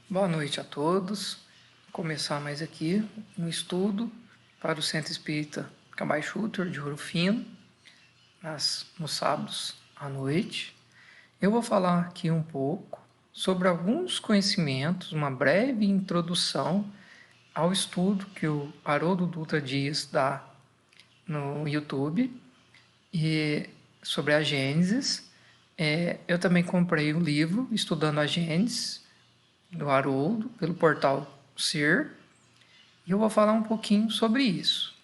Boa noite a todos. Vou começar mais aqui um estudo para o Centro Espírita Cabaixuter de Ouro Fino, nos sábados à noite. Eu vou falar aqui um pouco sobre alguns conhecimentos, uma breve introdução ao estudo que o Haroldo Dutra Dias dá no YouTube e sobre a Gênesis. Eu também comprei o livro Estudando a Gênesis, do Haroldo, pelo portal Ser, e eu vou falar um pouquinho sobre isso.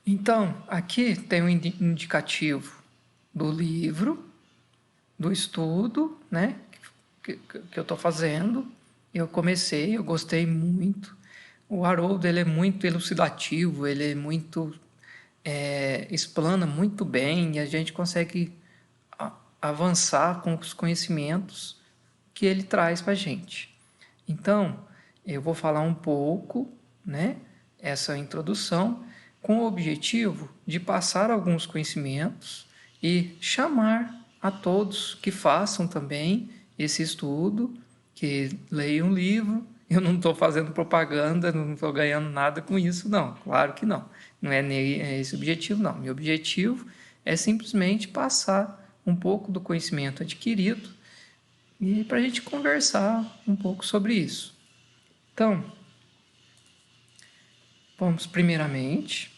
Então, aqui tem um indicativo do livro, do estudo, né, que eu estou fazendo. Eu comecei, eu gostei muito. O Haroldo, ele é muito elucidativo, ele é muito explana muito bem e a gente consegue avançar com os conhecimentos que ele traz para a gente. Então, eu vou falar um pouco, né, essa introdução, com o objetivo de passar alguns conhecimentos e chamar a todos que façam também esse estudo, que leiam um livro. Eu não estou fazendo propaganda, não estou ganhando nada com isso, não. Claro que não. Não é esse o objetivo, não. Meu objetivo é simplesmente passar um pouco do conhecimento adquirido e para a gente conversar um pouco sobre isso. Então, vamos primeiramente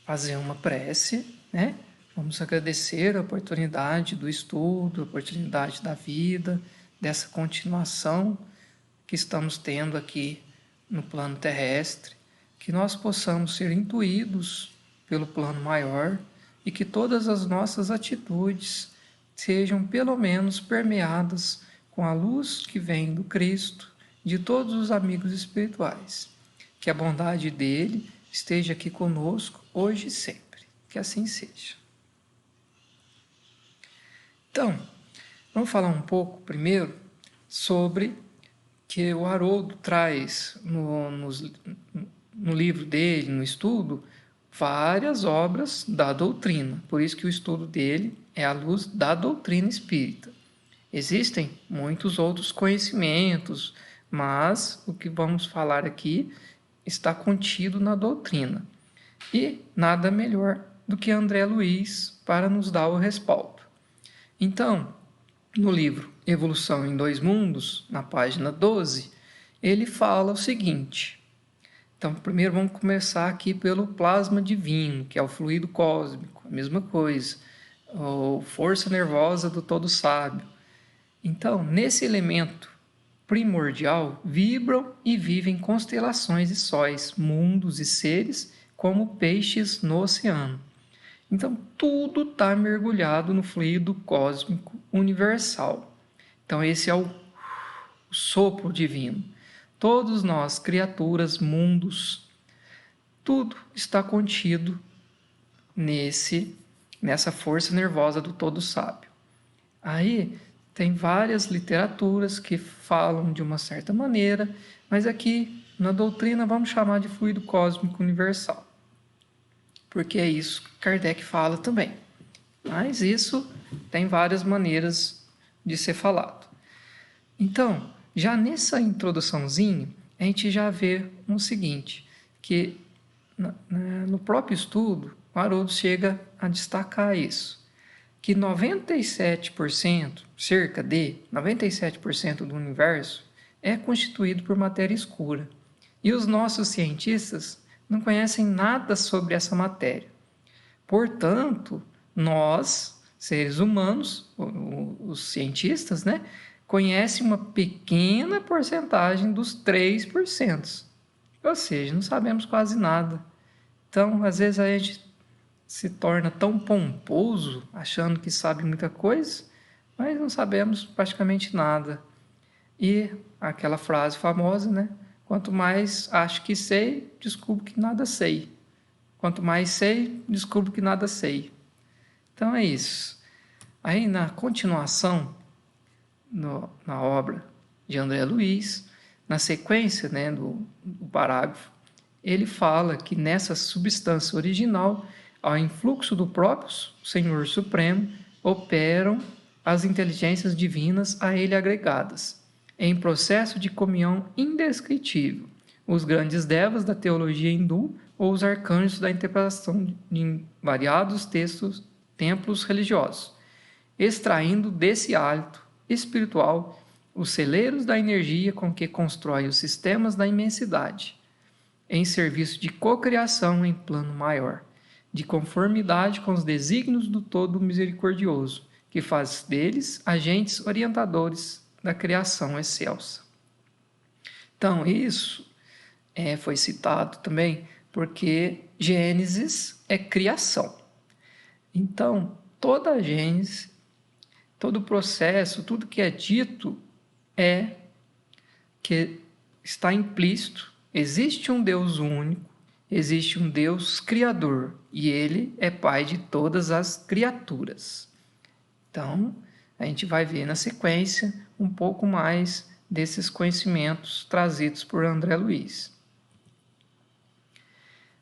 fazer uma prece, né? Vamos agradecer a oportunidade do estudo, a oportunidade da vida, dessa continuação que estamos tendo aqui no plano terrestre, que nós possamos ser intuídos pelo plano maior e que todas as nossas atitudes sejam pelo menos permeadas com a luz que vem do Cristo, de todos os amigos espirituais. Que a bondade dele esteja aqui conosco hoje e sempre. Que assim seja. Então, vamos falar um pouco primeiro sobre que o Haroldo traz no livro dele, no estudo, várias obras da doutrina. Por isso que o estudo dele é à luz da doutrina espírita. Existem muitos outros conhecimentos, mas o que vamos falar aqui está contido na doutrina. E nada melhor do que André Luiz para nos dar o respaldo. Então, no livro Evolução em Dois Mundos, na página 12, ele fala o seguinte. Então, primeiro vamos começar aqui pelo plasma divino, que é o fluido cósmico, a mesma coisa, a força nervosa do todo sábio. Então, nesse elemento primordial, vibram e vivem constelações e sóis, mundos e seres, como peixes no oceano. Então, tudo está mergulhado no fluido cósmico universal. Então, esse é o sopro divino. Todos nós, criaturas, mundos, tudo está contido nessa força nervosa do todo sábio. Aí, tem várias literaturas que falam de uma certa maneira, mas aqui na doutrina vamos chamar de fluido cósmico universal, porque é isso que Kardec fala também. Mas isso tem várias maneiras de ser falado. Então, já nessa introduçãozinha, a gente já vê o seguinte, que no próprio estudo, o Haroldo chega a destacar isso, que 97%, cerca de 97% do universo é constituído por matéria escura. E os nossos cientistas não conhecem nada sobre essa matéria. Portanto, nós, seres humanos, os cientistas, né, conhecem uma pequena porcentagem dos 3%. Ou seja, não sabemos quase nada. Então, às vezes a gente se torna tão pomposo, achando que sabe muita coisa, mas não sabemos praticamente nada. E aquela frase famosa, né? Quanto mais acho que sei, descubro que nada sei. Quanto mais sei, descubro que nada sei. Então é isso. Aí na continuação, na obra de André Luiz, na sequência, né, do parágrafo, ele fala que nessa substância original, ao influxo do próprio Senhor Supremo, operam as inteligências divinas a ele agregadas. em processo de comunhão indescritível. Os grandes devas da teologia hindu ou os arcanjos da interpretação de variados templos religiosos, extraindo desse hálito espiritual os celeiros da energia com que constrói os sistemas da imensidade, em serviço de cocriação em plano maior, de conformidade com os desígnios do Todo Misericordioso, que faz deles agentes orientadores da criação excelsa. Então, isso foi citado também porque Gênesis é criação. Então, toda a Gênesis, todo o processo, tudo que é dito que está implícito. Existe um Deus único, existe um Deus criador e Ele é Pai de todas as criaturas. Então, a gente vai ver na sequência um pouco mais desses conhecimentos trazidos por André Luiz.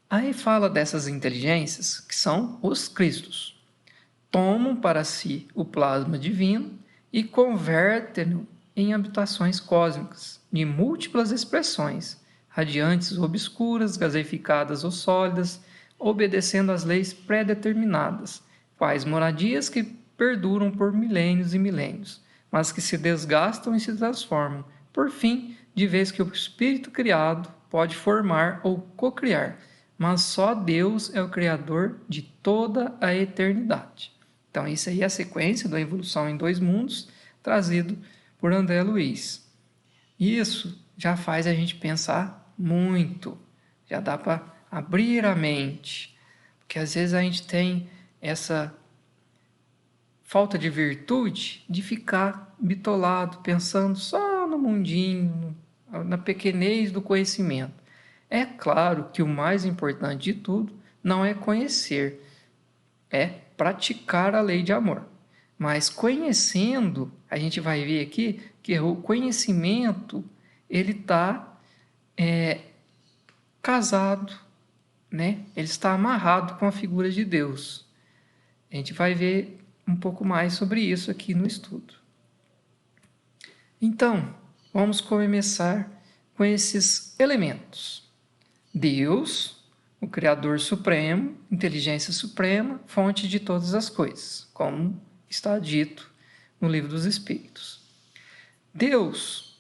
Aí fala dessas inteligências que são os Cristos. Tomam para si o plasma divino e convertem-no em habitações cósmicas de múltiplas expressões, radiantes ou obscuras, gaseificadas ou sólidas, obedecendo às leis pré-determinadas, quais moradias que perduram por milênios e milênios, mas que se desgastam e se transformam, por fim, de vez que o espírito criado pode formar ou cocriar, mas só Deus é o Criador de toda a eternidade. Então, isso aí é a sequência da evolução em 2 mundos, trazido por André Luiz. Isso já faz a gente pensar muito, já dá para abrir a mente, porque às vezes a gente tem essa falta de virtude de ficar bitolado, pensando só no mundinho, na pequenez do conhecimento. É claro que o mais importante de tudo não é conhecer, é praticar a lei de amor. Mas conhecendo, a gente vai ver aqui que o conhecimento ele está casado, né? Ele está amarrado com a figura de Deus. A gente vai ver um pouco mais sobre isso aqui no estudo. Então, vamos começar com esses elementos. Deus, o Criador Supremo, inteligência suprema, fonte de todas as coisas, como está dito no Livro dos Espíritos. Deus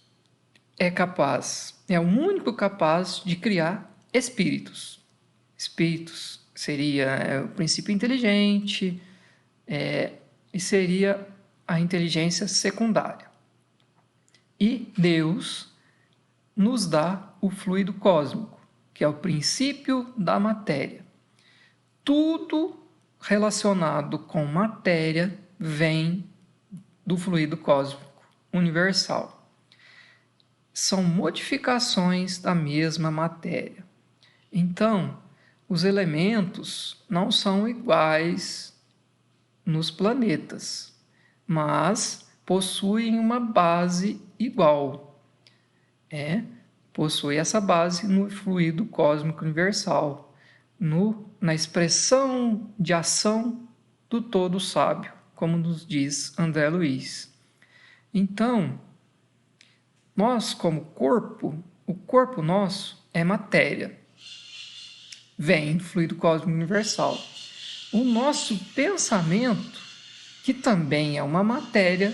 é o único capaz de criar espíritos. Espíritos seria o princípio inteligente e seria a inteligência secundária. E Deus nos dá o fluido cósmico, que é o princípio da matéria. Tudo relacionado com matéria vem do fluido cósmico universal. São modificações da mesma matéria. Então, os elementos não são iguais nos planetas, mas possuem uma base igual. Possui essa base no fluido cósmico universal, na expressão de ação do todo sábio, como nos diz André Luiz. Então, nós como corpo, o corpo nosso é matéria, vem do fluido cósmico universal. O nosso pensamento, que também é uma matéria,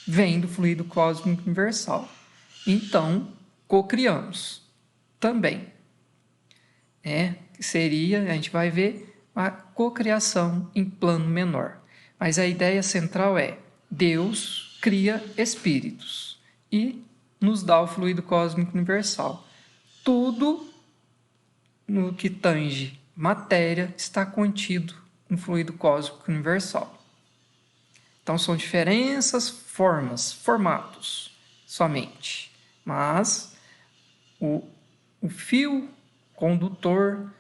vem do fluido cósmico universal. Então, cocriamos também. Seria, a gente vai ver, a cocriação em plano menor. Mas a ideia central é: Deus cria espíritos e nos dá o fluido cósmico universal. Tudo no que tange matéria está contido no fluido cósmico universal. Então, são diferentes formas, formatos somente, mas o fio condutor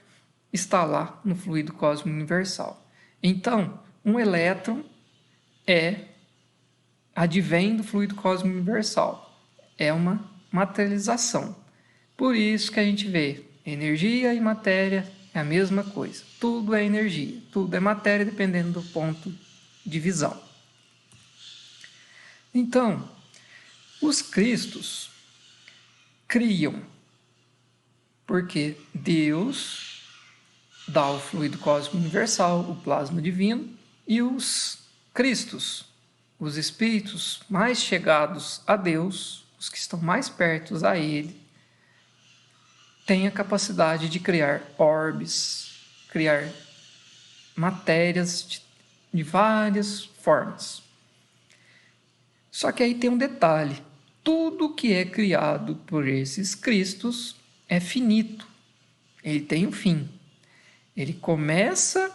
está lá no fluido cósmico universal. Então, um elétron advém do fluido cósmico universal. É uma materialização. Por isso que a gente vê energia e matéria é a mesma coisa. Tudo é energia, tudo é matéria, dependendo do ponto de visão. Então, Os cristos criam, porque Deus dá o fluido cósmico universal, o plasma divino, e os cristos, os espíritos mais chegados a Deus, os que estão mais perto a Ele, têm a capacidade de criar orbes, criar matérias de várias formas. Só que aí tem um detalhe: tudo que é criado por esses cristos é finito, ele tem um fim. Ele começa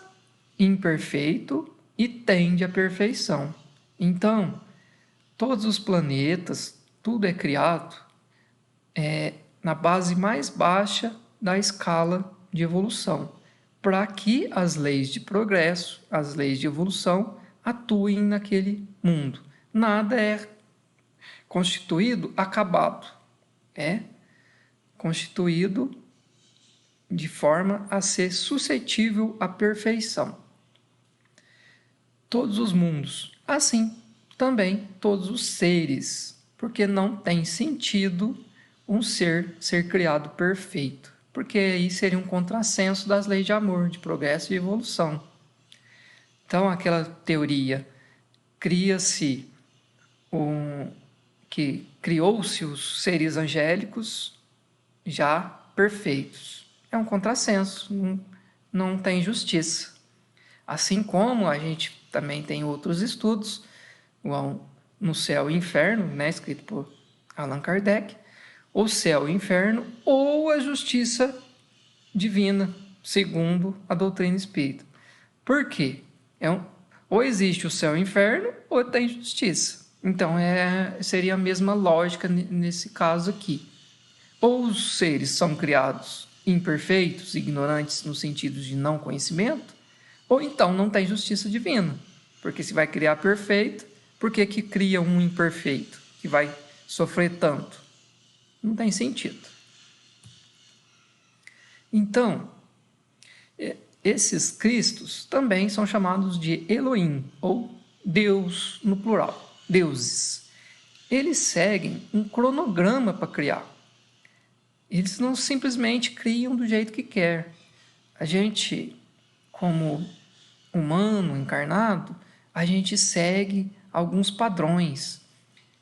imperfeito e tende à perfeição. Então, todos os planetas, tudo é criado na base mais baixa da escala de evolução, para que as leis de progresso, as leis de evolução, atuem naquele mundo. Nada é constituído acabado, é constituído de forma a ser suscetível à perfeição. Todos os mundos, assim também todos os seres, porque não tem sentido um ser criado perfeito, porque aí seria um contrassenso das leis de amor, de progresso e evolução. Então, aquela teoria cria-se que criou-se os seres angélicos já perfeitos. É um contrassenso, não tem justiça. Assim como a gente também tem outros estudos, no Céu e Inferno, né, escrito por Allan Kardec, o céu e o inferno ou a justiça divina, segundo a doutrina espírita. Por quê? Ou existe o céu e o inferno, ou tem justiça. Então, seria a mesma lógica nesse caso aqui. Ou os seres são criados imperfeitos, ignorantes no sentido de não conhecimento, ou então não tem justiça divina. Porque se vai criar perfeito, por que cria um imperfeito que vai sofrer tanto? Não tem sentido. Então, esses cristos também são chamados de Elohim, ou Deus no plural, deuses. Eles seguem um cronograma para criar. Eles não simplesmente criam do jeito que quer. A gente, como humano encarnado, a gente segue alguns padrões.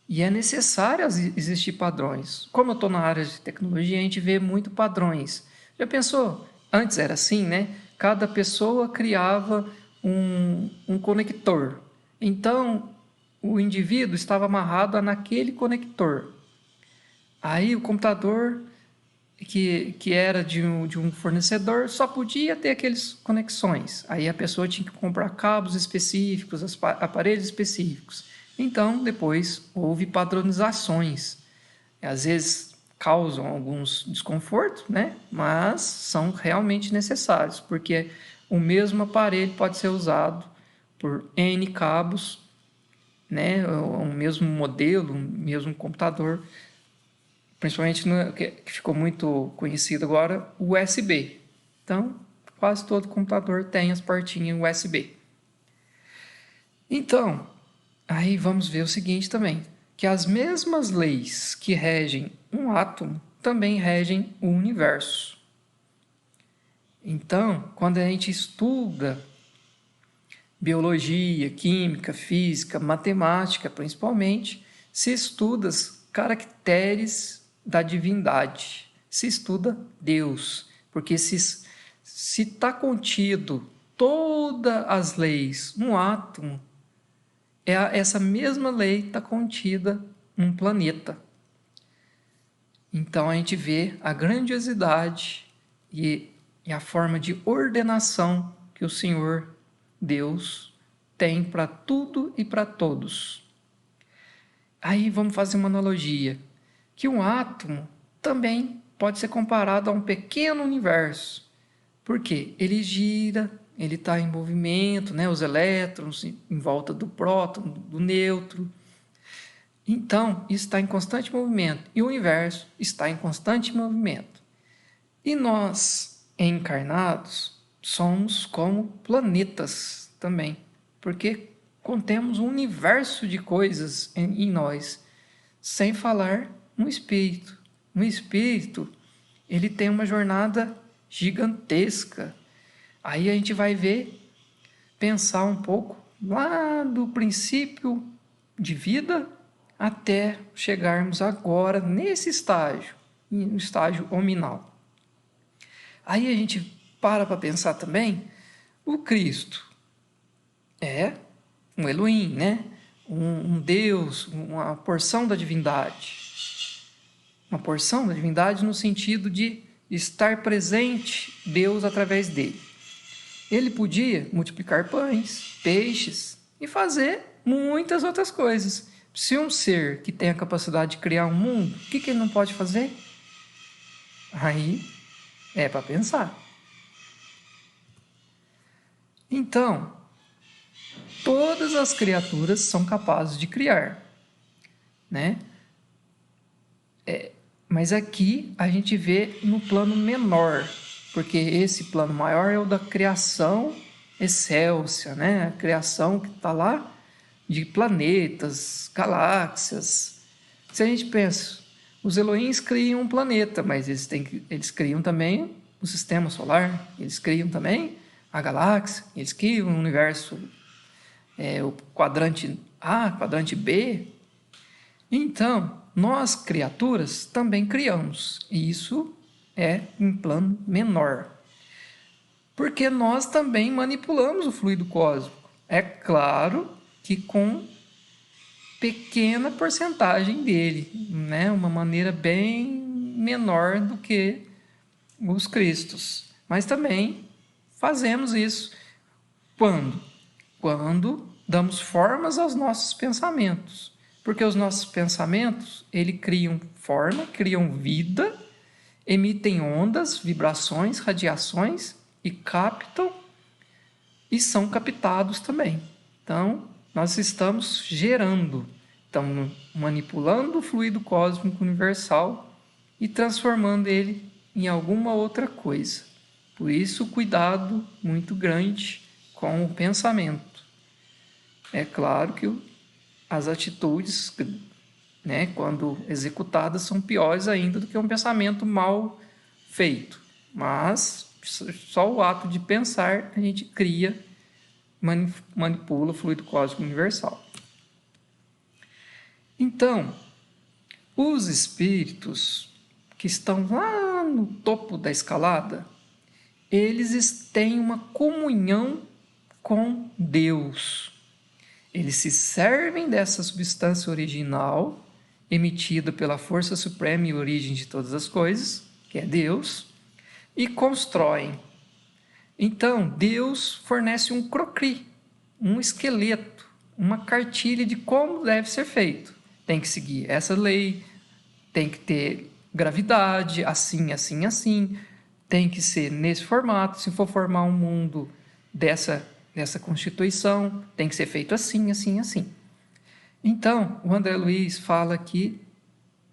E é necessário existir padrões. Como eu estou na área de tecnologia, a gente vê muito padrões. Já pensou? Antes era assim, né? Cada pessoa criava um conector. Então, o indivíduo estava amarrado naquele conector. Aí o computador, que era de um fornecedor, só podia ter aquelas conexões. Aí a pessoa tinha que comprar cabos específicos, aparelhos específicos. Então, depois, houve padronizações. Às vezes causam alguns desconfortos, né? Mas são realmente necessários, porque o mesmo aparelho pode ser usado por N cabos, né? O mesmo modelo, o mesmo computador, principalmente que ficou muito conhecido agora, o USB. Então, quase todo computador tem as portinhas USB. Então, aí vamos ver o seguinte também, que as mesmas leis que regem um átomo também regem o universo. Então, quando a gente estuda biologia, química, física, matemática, principalmente, se estuda os caracteres da divindade, se estuda Deus, porque se está contido todas as leis no átomo, essa mesma lei está contida num planeta. Então a gente vê a grandiosidade e a forma de ordenação que o Senhor Deus tem para tudo e para todos. Aí vamos fazer uma analogia, que um átomo também pode ser comparado a um pequeno universo. Por quê? Ele gira, ele está em movimento, né? Os elétrons em volta do próton, do nêutron. Então, isso está em constante movimento e o universo está em constante movimento. E nós, encarnados, somos como planetas também, porque contemos um universo de coisas em nós. sem falar no espírito. No espírito, ele tem uma jornada gigantesca. Aí a gente vai pensar um pouco lá do princípio de vida até chegarmos agora nesse estágio, no estágio hominal. Aí a gente para pensar também, o Cristo é um Elohim, né? Um Deus, uma porção da divindade. Uma porção da divindade no sentido de estar presente Deus através dele. Ele podia multiplicar pães, peixes e fazer muitas outras coisas. Se um ser que tem a capacidade de criar um mundo, o que ele não pode fazer? Aí é para pensar. Então, todas as criaturas são capazes de criar, né? Mas aqui a gente vê no plano menor, porque esse plano maior é o da criação excelsa, né? A criação que está lá de planetas, galáxias. Se a gente pensa, os Elohims criam um planeta, mas eles criam também o sistema solar, eles criam também a galáxia, eles criam o universo, o quadrante A, quadrante B. Então, nós, criaturas, também criamos, e isso é em plano menor. Porque nós também manipulamos o fluido cósmico. É claro que com pequena porcentagem dele, né? Uma maneira bem menor do que os cristos. Mas também fazemos isso. Quando? Quando damos formas aos nossos pensamentos. Porque os nossos pensamentos, eles criam forma, criam vida, emitem ondas, vibrações, radiações e captam e são captados também. Então, nós estamos gerando, estamos manipulando o fluido cósmico universal e transformando ele em alguma outra coisa. Por isso, cuidado muito grande com o pensamento. É claro que as atitudes, né, quando executadas, são piores ainda do que um pensamento mal feito. Mas só o ato de pensar a gente cria, manipula o fluido cósmico universal. Então, os espíritos que estão lá no topo da escalada, eles têm uma comunhão com Deus. Eles se servem dessa substância original, emitida pela força suprema e origem de todas as coisas, que é Deus, e constroem. Então, Deus fornece um croquis, um esqueleto, uma cartilha de como deve ser feito. Tem que seguir essa lei, tem que ter gravidade, assim, assim, assim, tem que ser nesse formato. Se for formar um mundo dessa constituição, tem que ser feito assim, assim, assim. Então, o André Luiz fala que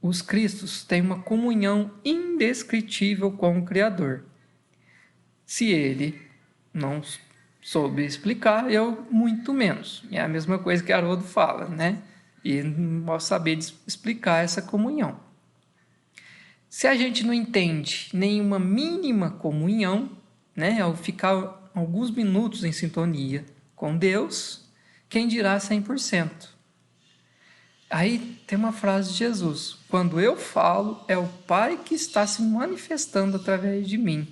os cristos têm uma comunhão indescritível com o Criador. Se ele não soube explicar, eu muito menos. É a mesma coisa que Haroldo fala, né? E não posso saber explicar essa comunhão. Se a gente não entende nenhuma mínima comunhão, né, ao ficar alguns minutos em sintonia com Deus, quem dirá 100%? Aí tem uma frase de Jesus: quando eu falo, é o Pai que está se manifestando através de mim.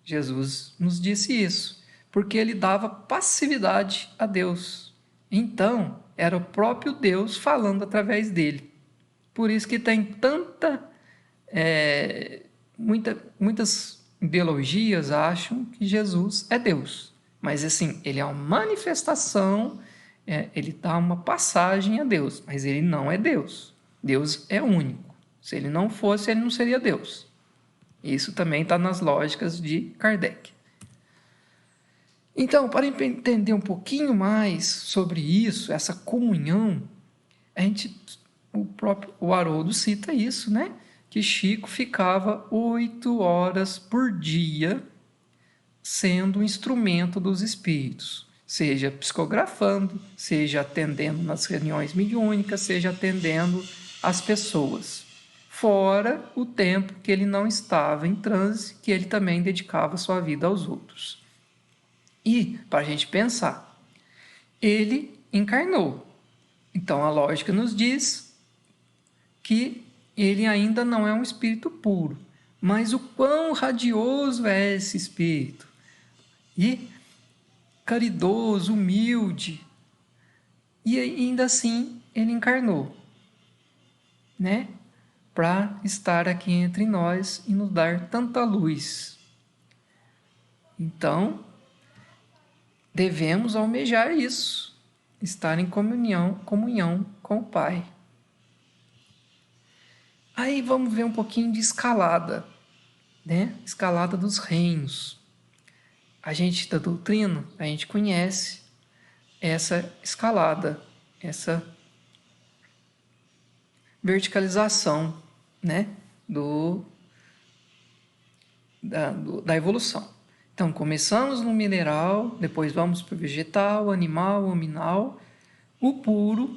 Jesus nos disse isso, porque ele dava passividade a Deus. Então, era o próprio Deus falando através dele. Por isso que tem muitas ideologias acham que Jesus é Deus. Mas assim, ele é uma manifestação, ele dá uma passagem a Deus, mas ele não é Deus. Deus é único. Se ele não fosse, ele não seria Deus. Isso também está nas lógicas de Kardec. Então, para entender um pouquinho mais sobre isso, essa comunhão, o Haroldo cita isso, né? Que Chico ficava 8 horas por dia sendo um instrumento dos espíritos. seja psicografando, seja atendendo nas reuniões mediúnicas, seja atendendo as pessoas. Fora o tempo que ele não estava em transe, que ele também dedicava sua vida aos outros. E, para a gente pensar, ele encarnou. Então, a lógica nos diz que ele ainda não é um espírito puro. Mas o quão radioso é esse espírito! E caridoso, humilde. E ainda assim, ele encarnou, né? Para estar aqui entre nós e nos dar tanta luz. Então, devemos almejar isso, estar em comunhão com o Pai. Aí vamos ver um pouquinho de escalada, né? Escalada dos reinos. A gente da doutrina, a gente conhece essa escalada, essa verticalização, né? Da evolução. Então, começamos no mineral, depois vamos para o vegetal, animal, hominal, o puro,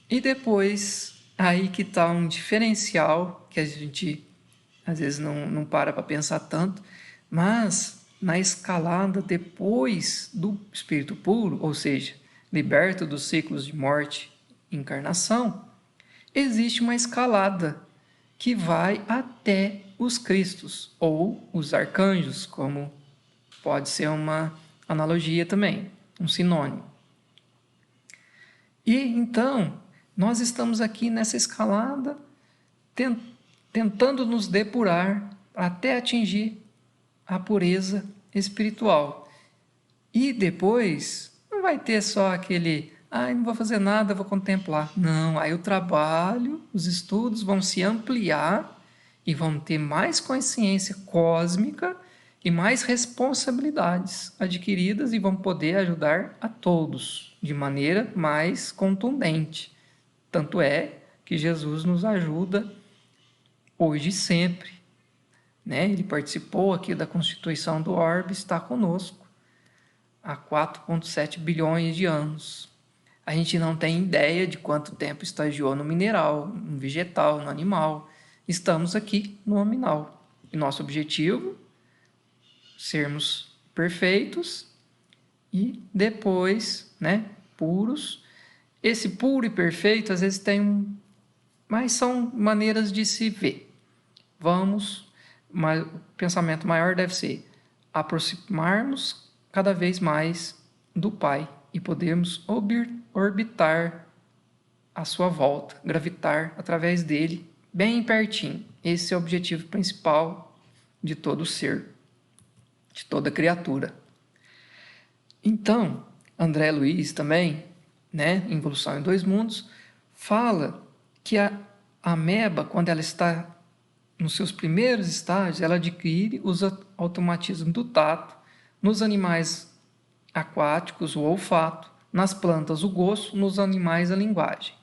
e depois aí que está um diferencial que a gente às vezes não para pensar tanto, mas na escalada depois do espírito puro, ou seja, liberto dos ciclos de morte e encarnação, existe uma escalada que vai até os Cristos, ou os arcanjos, como pode ser uma analogia também, um sinônimo. E então, nós estamos aqui nessa escalada tentando nos depurar até atingir a pureza espiritual. E depois, não vai ter só aquele, não vou fazer nada, vou contemplar. Não, aí o trabalho, os estudos vão se ampliar e vão ter mais consciência cósmica e mais responsabilidades adquiridas e vão poder ajudar a todos de maneira mais contundente. Tanto é que Jesus nos ajuda hoje e sempre, né? Ele participou aqui da constituição do orbe, está conosco há 4,7 bilhões de anos. A gente não tem ideia de quanto tempo estagiou no mineral, no vegetal, no animal. Estamos aqui no nominal. E nosso objetivo, sermos perfeitos e depois, né, puros. Esse puro e perfeito, às vezes mas são maneiras de se ver. Mas o pensamento maior deve ser aproximarmos cada vez mais do Pai e podermos orbitar à sua volta, gravitar através dele, bem pertinho. Esse é o objetivo principal de todo ser, de toda criatura. Então, André Luiz também, né, em Evolução em Dois Mundos, fala que a ameba, quando ela está nos seus primeiros estágios, ela adquire os automatismos do tato, nos animais aquáticos o olfato, nas plantas o gosto, nos animais a linguagem.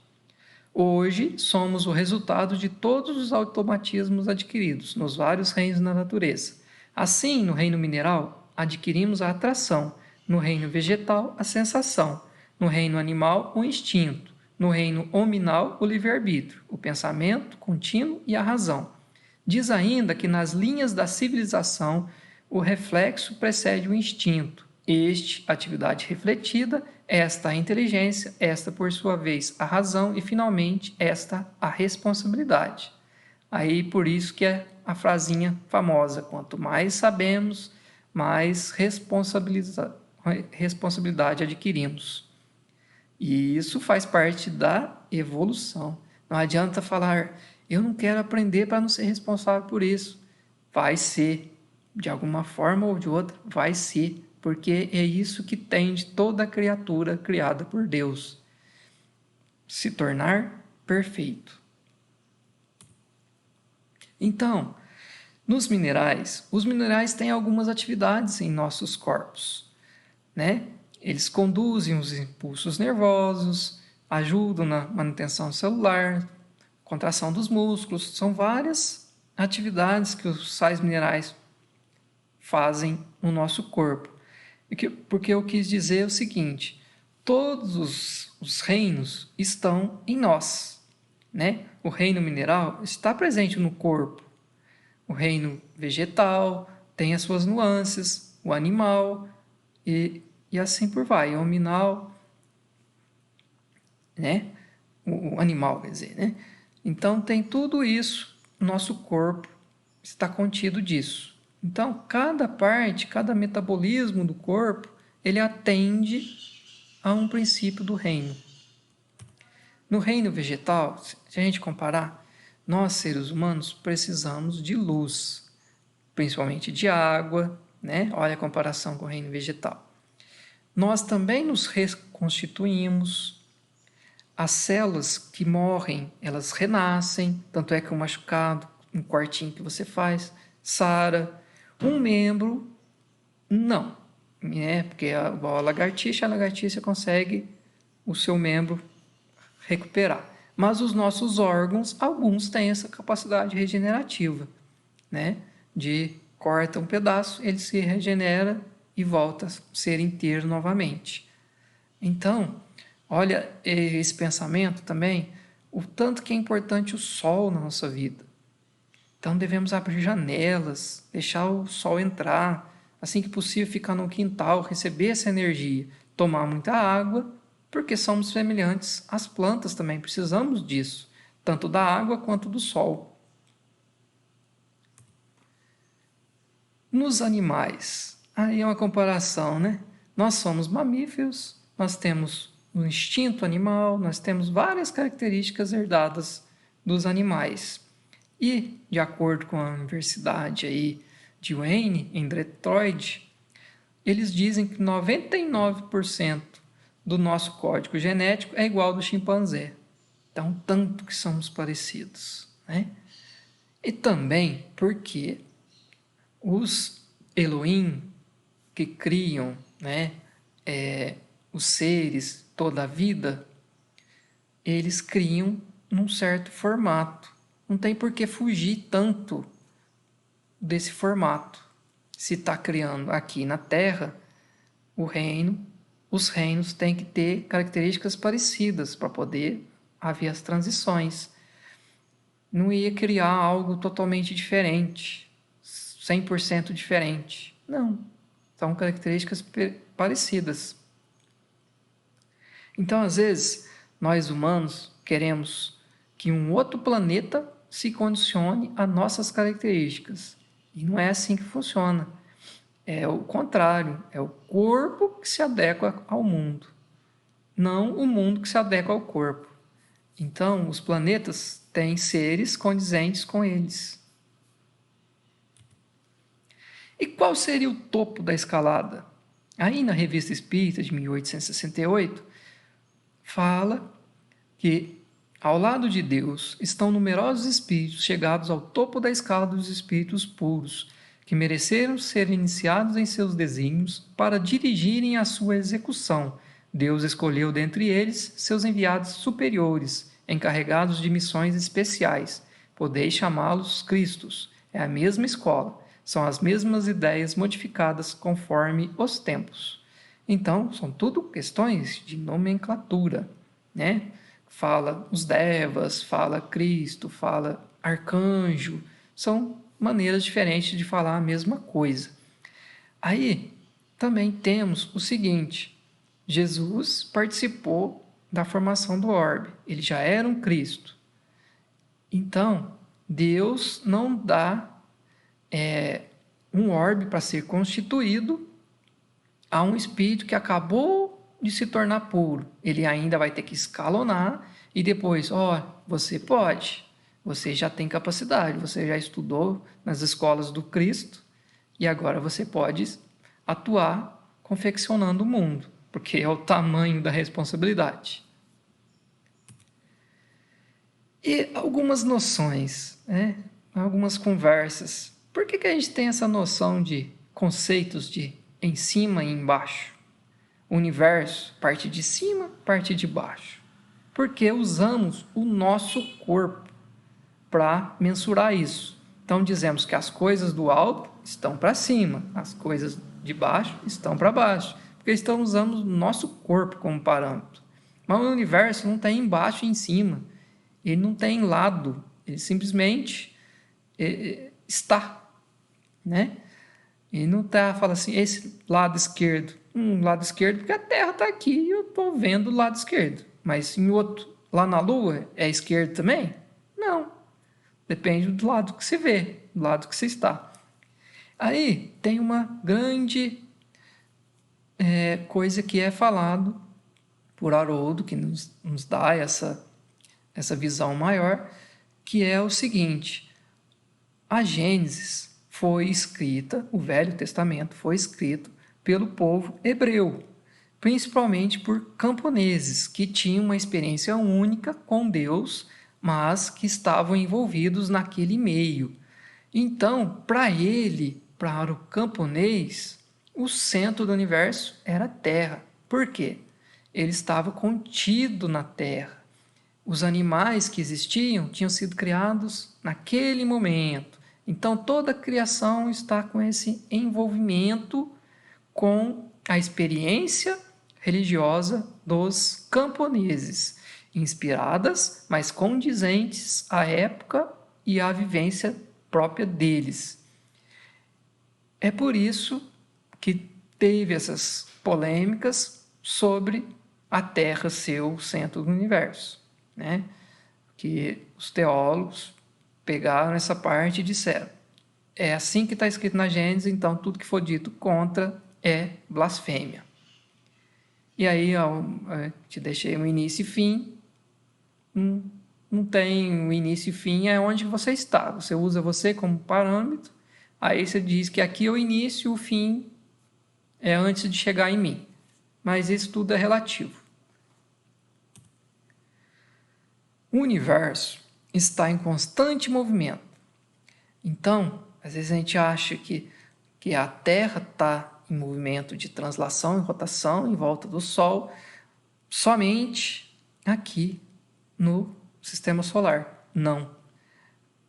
Hoje somos o resultado de todos os automatismos adquiridos nos vários reinos da natureza. Assim, no reino mineral, adquirimos a atração, no reino vegetal, a sensação, no reino animal, o instinto, no reino hominal, o livre-arbítrio, o pensamento contínuo e a razão. Diz ainda que nas linhas da civilização o reflexo precede o instinto, este, atividade refletida, esta a inteligência, esta por sua vez a razão e finalmente esta a responsabilidade. Aí por isso que é a frasinha famosa, quanto mais sabemos, mais responsabilidade adquirimos. E isso faz parte da evolução. Não adianta falar, eu não quero aprender para não ser responsável por isso. Vai ser, de alguma forma ou de outra, vai ser, porque é isso que tem de toda criatura criada por Deus. Se tornar perfeito. Então, nos minerais, os minerais têm algumas atividades em nossos corpos, né? Eles conduzem os impulsos nervosos, ajudam na manutenção celular, contração dos músculos. São várias atividades que os sais minerais fazem no nosso corpo. Porque eu quis dizer o seguinte: todos os reinos estão em nós, né? O reino mineral está presente no corpo. O reino vegetal tem as suas nuances, o animal e assim por vai. O nominal, né? O animal, quer dizer, né? Então tem tudo isso, nosso corpo está contido disso. Então, cada parte, cada metabolismo do corpo, ele atende a um princípio do reino. No reino vegetal, se a gente comparar, nós seres humanos precisamos de luz, principalmente de água, né? Olha a comparação com o reino vegetal. Nós também nos reconstituímos. As células que morrem, elas renascem, tanto é que o machucado, um cortinho que você faz, sara. Um membro, não, né? Porque a lagartixa consegue o seu membro recuperar. Mas os nossos órgãos, alguns têm essa capacidade regenerativa, né? De corta um pedaço, ele se regenera e volta a ser inteiro novamente. Então, olha esse pensamento também, o tanto que é importante o sol na nossa vida. Então devemos abrir janelas, deixar o sol entrar, assim que possível ficar no quintal, receber essa energia, tomar muita água, porque somos semelhantes às plantas também, precisamos disso, tanto da água quanto do sol. Nos animais, aí é uma comparação, né? Nós somos mamíferos, nós temos o instinto animal, nós temos várias características herdadas dos animais. E, de acordo com a Universidade aí de Wayne, em Detroit, eles dizem que 99% do nosso código genético é igual ao do chimpanzé. Então, tanto que somos parecidos, né? E também porque os Elohim que criam, né, os seres, toda a vida, eles criam num certo formato. Não tem por que fugir tanto desse formato. Se está criando aqui na Terra o reino, os reinos têm que ter características parecidas para poder haver as transições. Não ia criar algo totalmente diferente, 100% diferente. Não, são características parecidas. Então, às vezes, nós humanos queremos que um outro planeta se condicione a nossas características. E não é assim que funciona. É o contrário, é o corpo que se adequa ao mundo, não o mundo que se adequa ao corpo. Então, os planetas têm seres condizentes com eles. E qual seria o topo da escalada? Aí na Revista Espírita de 1868, fala que ao lado de Deus estão numerosos espíritos chegados ao topo da escala dos espíritos puros, que mereceram ser iniciados em seus desígnios para dirigirem a sua execução. Deus escolheu dentre eles seus enviados superiores, encarregados de missões especiais. Podeis chamá-los Cristos. É a mesma escola. São as mesmas ideias modificadas conforme os tempos. Então, são tudo questões de nomenclatura, né? Fala os devas, fala Cristo, fala arcanjo, são maneiras diferentes de falar a mesma coisa. Aí, também temos o seguinte, Jesus participou da formação do orbe, ele já era um Cristo. Então, Deus não dá um orbe para ser constituído a um espírito que acabou de se tornar puro. Ele ainda vai ter que escalonar e depois, você pode, você já tem capacidade, você já estudou nas escolas do Cristo e agora você pode atuar confeccionando o mundo, porque é o tamanho da responsabilidade. E algumas noções, né? Algumas conversas. Por que a gente tem essa noção de conceitos de em cima e embaixo? O universo, parte de cima, parte de baixo. Porque usamos o nosso corpo para mensurar isso. Então dizemos que as coisas do alto estão para cima, as coisas de baixo estão para baixo, porque estamos usando o nosso corpo como parâmetro. Mas o universo não tem embaixo e em cima, ele não tem lado, ele simplesmente está, né? Ele não está falando assim, esse lado esquerdo, lado esquerdo, porque a Terra está aqui e eu estou vendo o lado esquerdo. Mas em outro, lá na Lua, é esquerdo também? Não. Depende do lado que se vê, do lado que se está. Aí tem uma grande coisa que é falado por Haroldo, que nos dá essa visão maior, que é o seguinte: a Gênesis foi escrita, o Velho Testamento foi escrito pelo povo hebreu, principalmente por camponeses que tinham uma experiência única com Deus, mas que estavam envolvidos naquele meio. Então, para o camponês, o centro do universo era a Terra. Por quê? Ele estava contido na Terra. Os animais que existiam tinham sido criados naquele momento. Então, toda a criação está com esse envolvimento com a experiência religiosa dos camponeses, inspiradas, mas condizentes à época e à vivência própria deles. É por isso que teve essas polêmicas sobre a Terra ser o centro do universo, né? Que os teólogos pegaram essa parte e disseram: é assim que está escrito na Gênesis, então tudo que for dito contra é blasfêmia. E aí eu te deixei um início e fim. Não tem um início e fim, é onde você está. Você usa você como parâmetro, aí você diz que aqui é o início, o fim é antes de chegar em mim. Mas isso tudo é relativo. O universo está em constante movimento. Então, às vezes a gente acha que a Terra está em movimento de translação e rotação em volta do Sol, somente aqui no Sistema Solar. Não.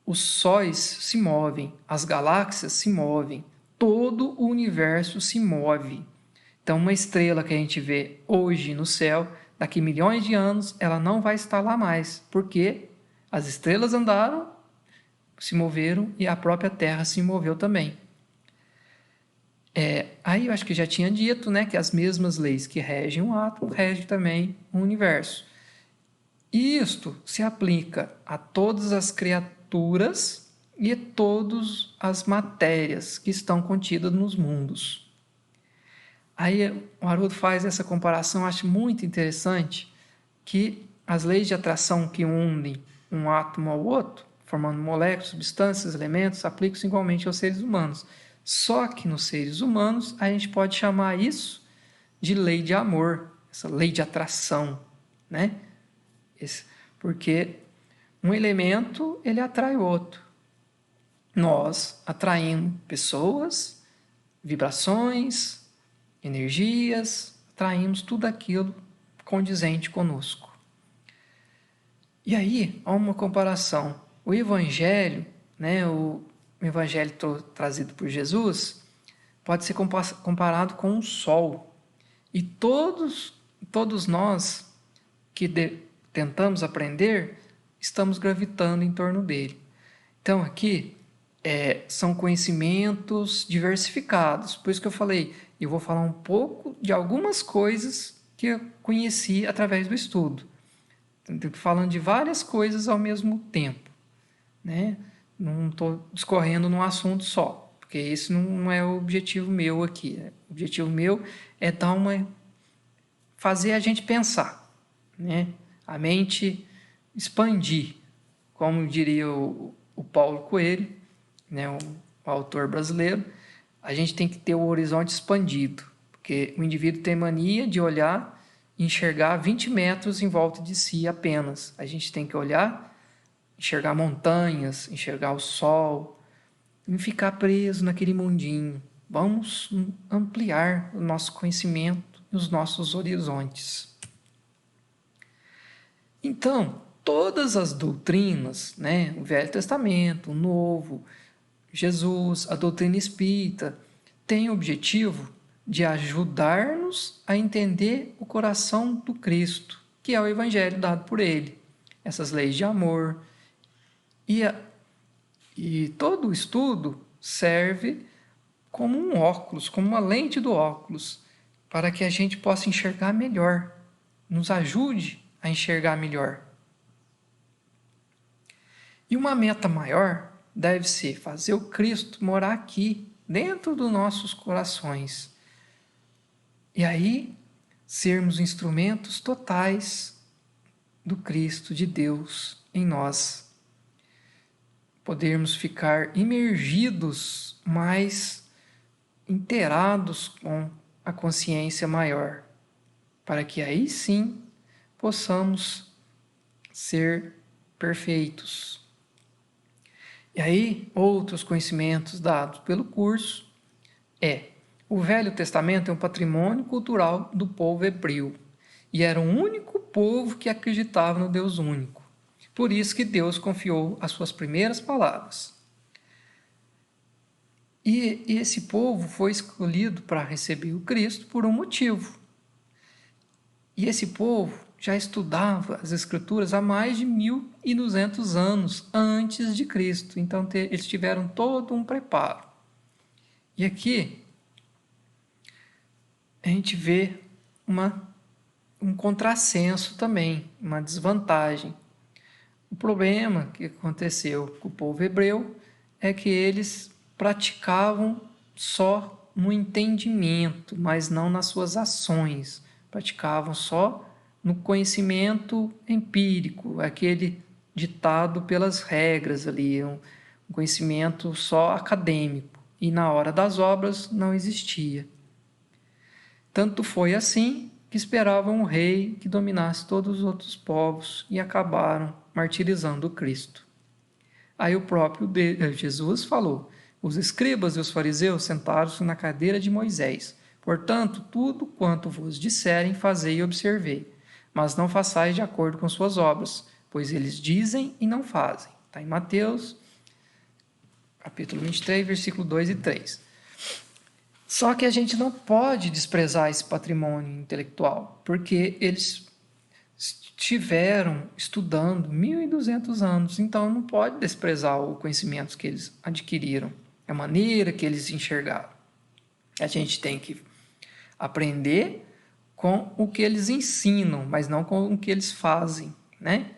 Os sóis se movem, as galáxias se movem, todo o universo se move. Então, uma estrela que a gente vê hoje no céu, daqui milhões de anos, ela não vai estar lá mais, porque as estrelas andaram, se moveram e a própria Terra se moveu também. Aí eu acho que já tinha dito, né, que as mesmas leis que regem um átomo regem também o universo. E isto se aplica a todas as criaturas e a todas as matérias que estão contidas nos mundos. Aí o Haroldo faz essa comparação, eu acho muito interessante, que as leis de atração que unem um átomo ao outro, formando moléculas, substâncias, elementos, aplicam-se igualmente aos seres humanos. Só que nos seres humanos a gente pode chamar isso de lei de amor, essa lei de atração, né? Porque um elemento ele atrai o outro. Nós atraindo pessoas, vibrações, energias, atraímos tudo aquilo condizente conosco. E aí, há uma comparação. O Evangelho, né, o Evangelho trazido por Jesus, pode ser comparado com um sol. E todos nós que tentamos aprender, estamos gravitando em torno dele. Então, aqui são conhecimentos diversificados. Por isso que eu falei, eu vou falar um pouco de algumas coisas que eu conheci através do estudo. Falando de várias coisas ao mesmo tempo, né? Não estou discorrendo num assunto só, porque esse não é o objetivo meu aqui. O objetivo meu é fazer a gente pensar, né? A mente expandir, como diria o Paulo Coelho, né? O autor brasileiro. A gente tem que ter o horizonte expandido, porque o indivíduo tem mania de olhar e enxergar 20 metros em volta de si apenas. A gente tem que olhar, enxergar montanhas, enxergar o sol, e ficar preso naquele mundinho. Vamos ampliar o nosso conhecimento e os nossos horizontes. Então, todas as doutrinas, né, o Velho Testamento, o Novo, Jesus, a doutrina espírita, tem o objetivo de ajudar-nos a entender o coração do Cristo, que é o evangelho dado por ele. Essas leis de amor. E todo o estudo serve como um óculos, como uma lente do óculos, para que a gente possa enxergar melhor, nos ajude a enxergar melhor. E uma meta maior deve ser fazer o Cristo morar aqui, dentro dos nossos corações. E aí, sermos instrumentos totais do Cristo, de Deus, em nós. Podermos ficar imergidos, mais inteirados com a consciência maior, para que aí sim possamos ser perfeitos. E aí, outros conhecimentos dados pelo curso o Velho Testamento é um patrimônio cultural do povo hebreu e era o único povo que acreditava no Deus único. Por isso que Deus confiou as suas primeiras palavras. E esse povo foi escolhido para receber o Cristo por um motivo. E esse povo já estudava as Escrituras há mais de 1.200 anos antes de Cristo. Então, eles tiveram todo um preparo. E aqui, a gente vê um contrassenso também, uma desvantagem. O problema que aconteceu com o povo hebreu é que eles praticavam só no entendimento, mas não nas suas ações. Praticavam só no conhecimento empírico, aquele ditado pelas regras ali, um conhecimento só acadêmico. E na hora das obras não existia. Tanto foi assim que esperavam um rei que dominasse todos os outros povos e acabaram martirizando o Cristo. Aí o próprio Jesus falou: os escribas e os fariseus sentaram-se na cadeira de Moisés. Portanto, tudo quanto vos disserem, fazei e observei. Mas não façais de acordo com suas obras, pois eles dizem e não fazem. Está em Mateus, capítulo 23, versículo 2 e 3. Só que a gente não pode desprezar esse patrimônio intelectual, porque eles estiveram estudando 1.200 anos, então não pode desprezar o conhecimento que eles adquiriram, a maneira que eles enxergaram. A gente tem que aprender com o que eles ensinam, mas não com o que eles fazem, né?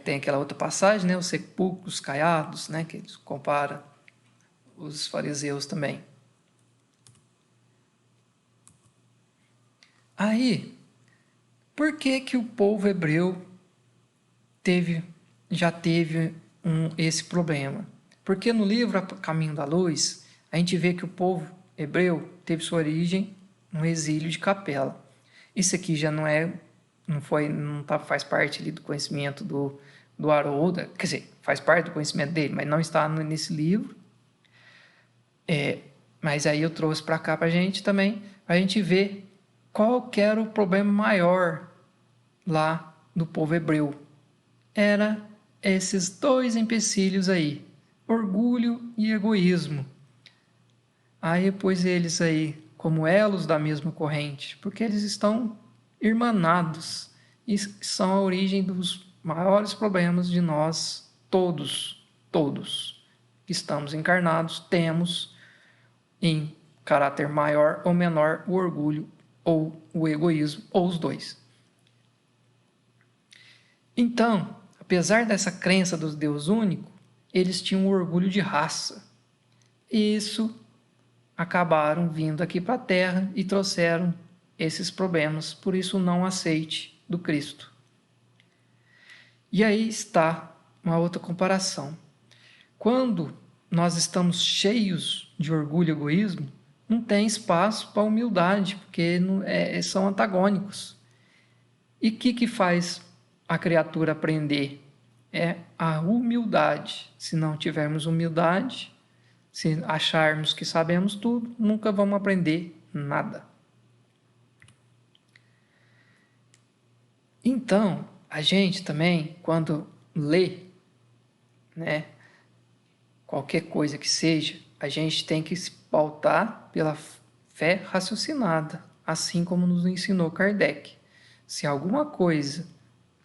Tem aquela outra passagem, né? Os sepulcros caiados, né? Que eles comparam os fariseus também. Aí, por que que o povo hebreu já teve esse problema? Porque no livro Caminho da Luz, a gente vê que o povo hebreu teve sua origem no exílio de Capela. Isso aqui já faz parte ali do conhecimento do Haroldo, quer dizer, faz parte do conhecimento dele, mas não está nesse livro. Mas aí eu trouxe para cá para a gente também, para a gente ver qual que era o problema maior lá do povo hebreu. Era esses dois empecilhos aí, orgulho e egoísmo. Aí pôs eles aí como elos da mesma corrente, porque eles estão irmanados e são a origem dos maiores problemas de nós todos que estamos encarnados, temos em caráter maior ou menor o orgulho ou o egoísmo, ou os dois. Então, apesar dessa crença do Deus único, eles tinham um orgulho de raça. E isso acabaram vindo aqui para a Terra e trouxeram esses problemas. Por isso, não aceite do Cristo. E aí está uma outra comparação. Quando nós estamos cheios de orgulho e egoísmo, não tem espaço para humildade, porque são antagônicos. E o que faz a criatura aprender? É a humildade. Se não tivermos humildade, se acharmos que sabemos tudo, nunca vamos aprender nada. Então, a gente também, quando lê, né, qualquer coisa que seja, a gente tem que se pautar pela fé raciocinada, assim como nos ensinou Kardec. Se alguma coisa,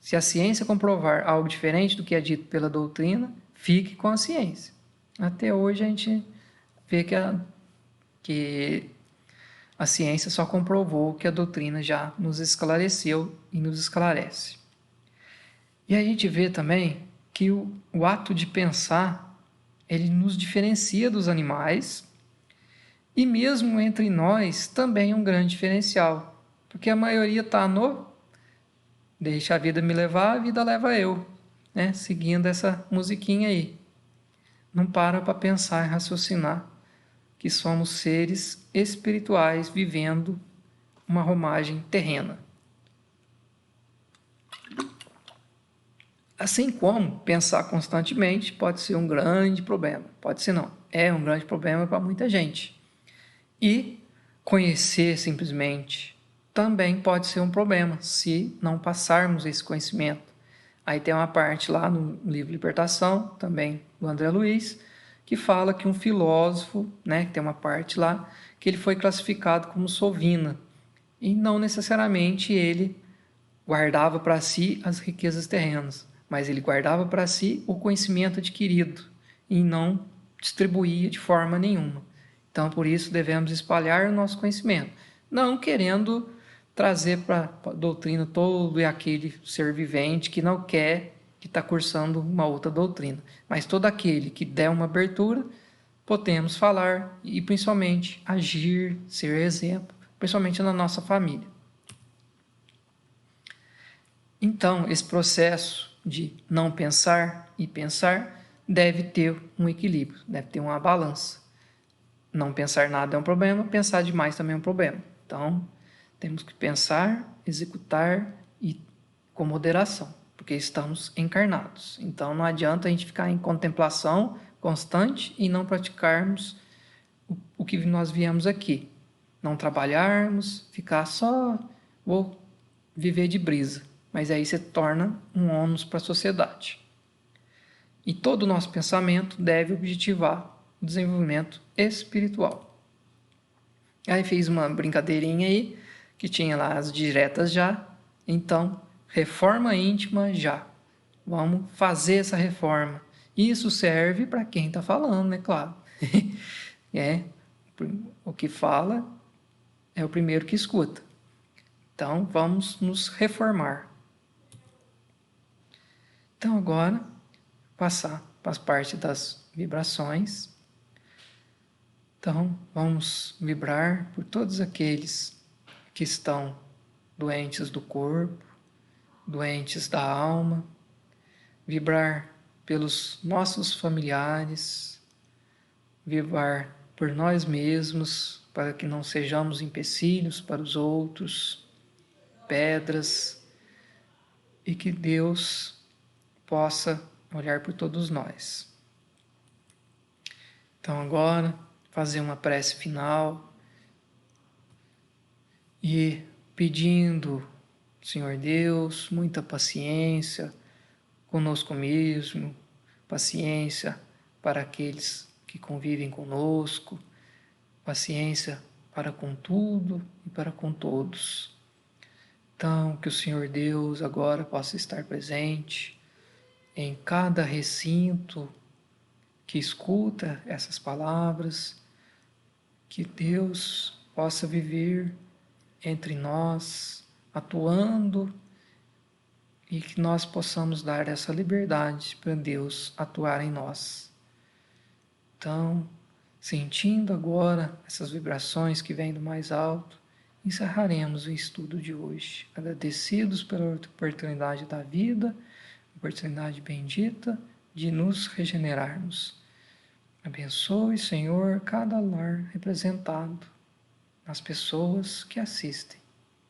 se a ciência comprovar algo diferente do que é dito pela doutrina, fique com a ciência. Até hoje a gente vê que a ciência só comprovou que a doutrina já nos esclareceu e nos esclarece. E a gente vê também que o ato de pensar, ele nos diferencia dos animais e mesmo entre nós também é um grande diferencial, porque a maioria está no deixa a vida me levar, a vida leva eu, né? Seguindo essa musiquinha aí. Não para pensar e raciocinar que somos seres espirituais vivendo uma romagem terrena. Assim como pensar constantemente pode ser um grande problema. Pode ser não, é um grande problema para muita gente. E conhecer simplesmente também pode ser um problema se não passarmos esse conhecimento. Aí tem uma parte lá no livro Libertação, também do André Luiz, que fala que um filósofo, né, que tem uma parte lá, que ele foi classificado como sovina. E não necessariamente ele guardava para si as riquezas terrenas, mas ele guardava para si o conhecimento adquirido e não distribuía de forma nenhuma. Então, por isso, devemos espalhar o nosso conhecimento, não querendo trazer para a doutrina todo aquele ser vivente que não quer, que está cursando uma outra doutrina, mas todo aquele que der uma abertura, podemos falar e principalmente agir, ser exemplo, principalmente na nossa família. Então, esse processo de não pensar e pensar deve ter um equilíbrio, deve ter uma balança. Não pensar nada é um problema, pensar demais também é um problema. Então, temos que pensar, executar e com moderação, porque estamos encarnados. Então, não adianta a gente ficar em contemplação constante e não praticarmos o que nós viemos aqui. Não trabalharmos, ficar só, vou viver de brisa. Mas aí se torna um ônus para a sociedade. E todo o nosso pensamento deve objetivar o desenvolvimento espiritual. Aí fiz uma brincadeirinha aí, que tinha lá as diretas já. Então, reforma íntima já. Vamos fazer essa reforma. Isso serve para quem está falando, né? Claro. O que fala é o primeiro que escuta. Então, vamos nos reformar. Então, agora, passar para as partes das vibrações. Então, vamos vibrar por todos aqueles que estão doentes do corpo, doentes da alma, vibrar pelos nossos familiares, vibrar por nós mesmos, para que não sejamos empecilhos para os outros, pedras, e que Deus possa olhar por todos nós. Então agora, fazer uma prece final e pedindo, Senhor Deus, muita paciência conosco mesmo, paciência para aqueles que convivem conosco, paciência para com tudo e para com todos. Então, que o Senhor Deus agora possa estar presente em cada recinto que escuta essas palavras, que Deus possa viver entre nós, atuando, e que nós possamos dar essa liberdade para Deus atuar em nós. Então, sentindo agora essas vibrações que vêm do mais alto, encerraremos o estudo de hoje, agradecidos pela oportunidade da vida, oportunidade bendita de nos regenerarmos. Abençoe, Senhor, cada lar representado nas pessoas que assistem.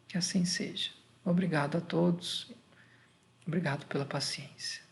Que assim seja. Obrigado a todos. Obrigado pela paciência.